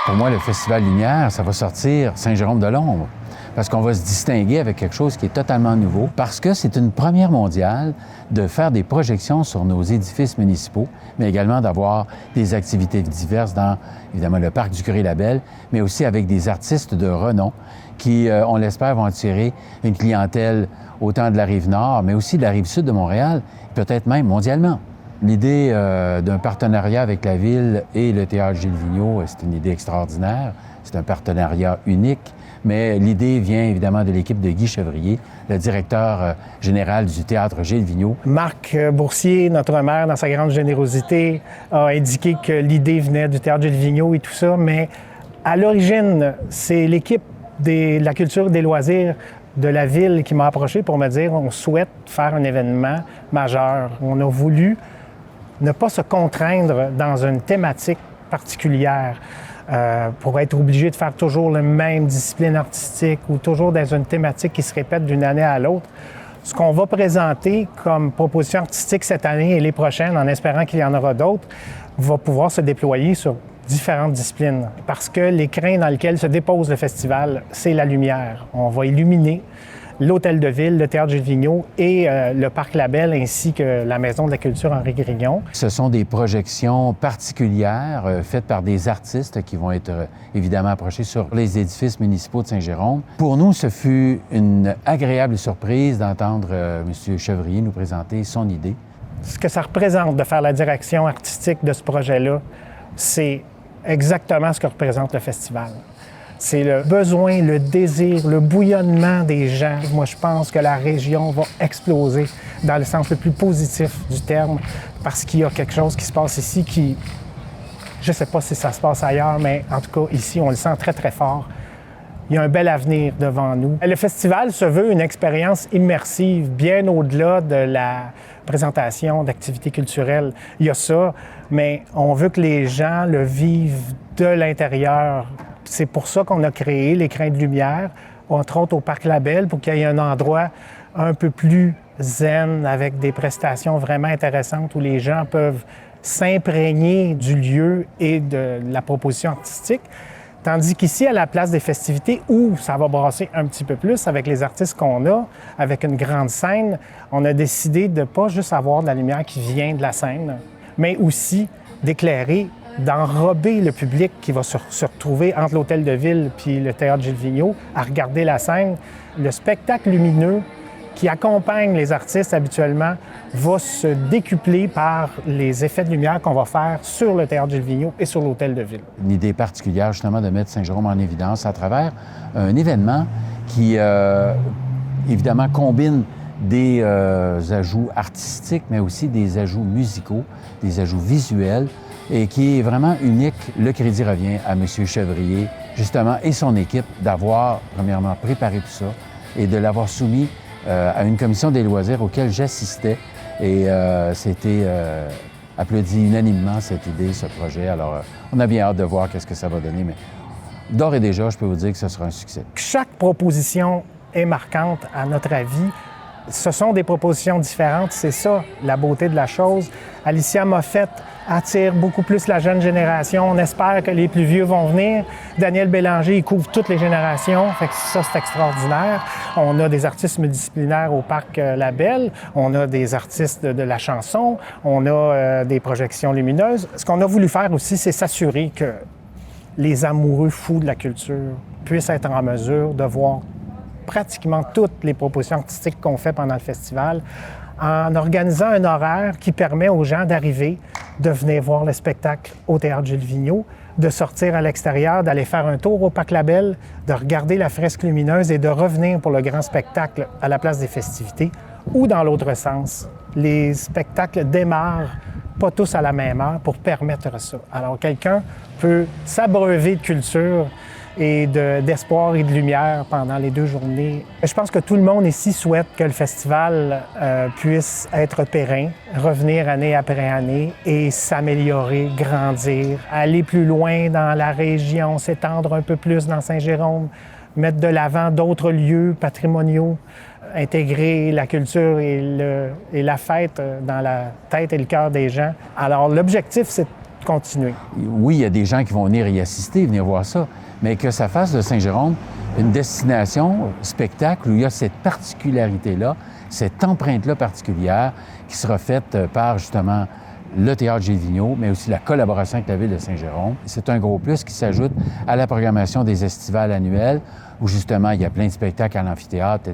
Pour moi, le Festival Lumière, ça va sortir Saint-Jérôme-de-Londres, parce qu'on va se distinguer avec quelque chose qui est totalement nouveau, parce que c'est une première mondiale de faire des projections sur nos édifices municipaux, mais également d'avoir des activités diverses dans, évidemment, le parc du Curé-Labelle, mais aussi avec des artistes de renom qui, on l'espère, vont attirer une clientèle autant de la Rive-Nord, mais aussi de la Rive-Sud de Montréal, peut-être même mondialement. L'idée d'un partenariat avec la Ville et le Théâtre Gilles Vigneault, c'est une idée extraordinaire. C'est un partenariat unique, mais l'idée vient évidemment de l'équipe de Guy Chevrier, le directeur général du Théâtre Gilles Vigneault. Marc Boursier, notre maire, dans sa grande générosité, a indiqué que l'idée venait du Théâtre Gilles Vigneault et tout ça, mais à l'origine, c'est l'équipe de la culture et des loisirs de la Ville qui m'a approché pour me dire on souhaite faire un événement majeur. On a voulu ne pas se contraindre dans une thématique particulière pour être obligé de faire toujours la même discipline artistique ou toujours dans une thématique qui se répète d'une année à l'autre. Ce qu'on va présenter comme proposition artistique cette année et les prochaines, en espérant qu'il y en aura d'autres, va pouvoir se déployer sur différentes disciplines. Parce que l'écrin dans lequel se dépose le festival, c'est la lumière. On va illuminer l'Hôtel de Ville, le Théâtre Gilles Vigneault et le Parc Labelle, ainsi que la Maison de la Culture Henri Grignon. Ce sont des projections particulières faites par des artistes qui vont être évidemment approchés sur les édifices municipaux de Saint-Jérôme. Pour nous, ce fut une agréable surprise d'entendre M. Chevrier nous présenter son idée. Ce que ça représente de faire la direction artistique de ce projet-là, c'est exactement ce que représente le festival. C'est le besoin, le désir, le bouillonnement des gens. Moi, je pense que la région va exploser dans le sens le plus positif du terme parce qu'il y a quelque chose qui se passe ici qui, je ne sais pas si ça se passe ailleurs, mais en tout cas, ici, on le sent très, très fort. Il y a un bel avenir devant nous. Le festival se veut une expérience immersive, bien au-delà de la présentation d'activités culturelles. Il y a ça, mais on veut que les gens le vivent de l'intérieur. C'est pour ça qu'on a créé l'écrin de lumière, entre autres au Parc Labelle, pour qu'il y ait un endroit un peu plus zen, avec des prestations vraiment intéressantes où les gens peuvent s'imprégner du lieu et de la proposition artistique. Tandis qu'ici, à la place des festivités, où ça va brasser un petit peu plus avec les artistes qu'on a, avec une grande scène, on a décidé de ne pas juste avoir de la lumière qui vient de la scène, mais aussi d'éclairer, d'enrober le public qui va se retrouver entre l'Hôtel de Ville puis le Théâtre Gilles Vigneault à regarder la scène. Le spectacle lumineux qui accompagne les artistes habituellement va se décupler par les effets de lumière qu'on va faire sur le Théâtre Gilles Vigneault et sur l'Hôtel de Ville. Une idée particulière, justement, de mettre Saint-Jérôme en évidence à travers un événement qui, évidemment, combine des ajouts artistiques, mais aussi des ajouts musicaux, des ajouts visuels, et qui est vraiment unique. Le crédit revient à M. Chevrier, justement, et son équipe d'avoir, premièrement, préparé tout ça et de l'avoir soumis à une commission des loisirs auquel j'assistais. Et c'était applaudi unanimement, cette idée, ce projet. Alors, on a bien hâte de voir qu'est-ce que ça va donner, mais d'ores et déjà, je peux vous dire que ce sera un succès. Chaque proposition est marquante, à notre avis. Ce sont des propositions différentes, c'est ça, la beauté de la chose. Alicia Moffett attire beaucoup plus la jeune génération. On espère que les plus vieux vont venir. Daniel Bélanger, il couvre toutes les générations. Fait que ça, c'est extraordinaire. On a des artistes multidisciplinaires au Parc Labelle. On a des artistes de la chanson. On a des projections lumineuses. Ce qu'on a voulu faire aussi, c'est s'assurer que les amoureux fous de la culture puissent être en mesure de voir pratiquement toutes les propositions artistiques qu'on fait pendant le festival en organisant un horaire qui permet aux gens d'arriver, de venir voir le spectacle au Théâtre Gilles Vigneault, de sortir à l'extérieur, d'aller faire un tour au Parc Labelle, de regarder la fresque lumineuse et de revenir pour le grand spectacle à la place des festivités ou dans l'autre sens. Les spectacles démarrent pas tous à la même heure pour permettre ça. Alors, quelqu'un peut s'abreuver de culture et d'espoir et de lumière pendant les 2 journées. Je pense que tout le monde ici souhaite que le festival puisse être périn, revenir année après année et s'améliorer, grandir, aller plus loin dans la région, s'étendre un peu plus dans Saint-Jérôme, mettre de l'avant d'autres lieux patrimoniaux, intégrer la culture et la fête dans la tête et le cœur des gens. Alors, l'objectif, c'est continuer. Oui, il y a des gens qui vont venir y assister, venir voir ça, mais que ça fasse de Saint-Jérôme une destination spectacle où il y a cette particularité-là, cette empreinte-là particulière qui sera faite par justement le Théâtre Gilles Vigneault, mais aussi la collaboration avec la Ville de Saint-Jérôme. C'est un gros plus qui s'ajoute à la programmation des estivales annuelles, où justement il y a plein de spectacles à l'amphithéâtre,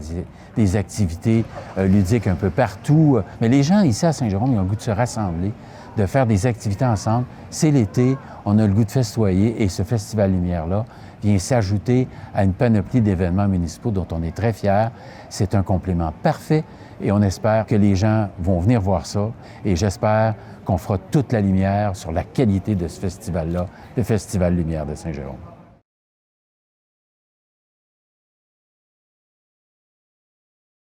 des activités ludiques un peu partout. Mais les gens ici à Saint-Jérôme, ils ont le goût de se rassembler, de faire des activités ensemble. C'est l'été, on a le goût de festoyer et ce Festival Lumière-là vient s'ajouter à une panoplie d'événements municipaux dont on est très fiers. C'est un complément parfait et on espère que les gens vont venir voir ça et j'espère qu'on fera toute la lumière sur la qualité de ce festival-là, le Festival Lumière de Saint-Jérôme.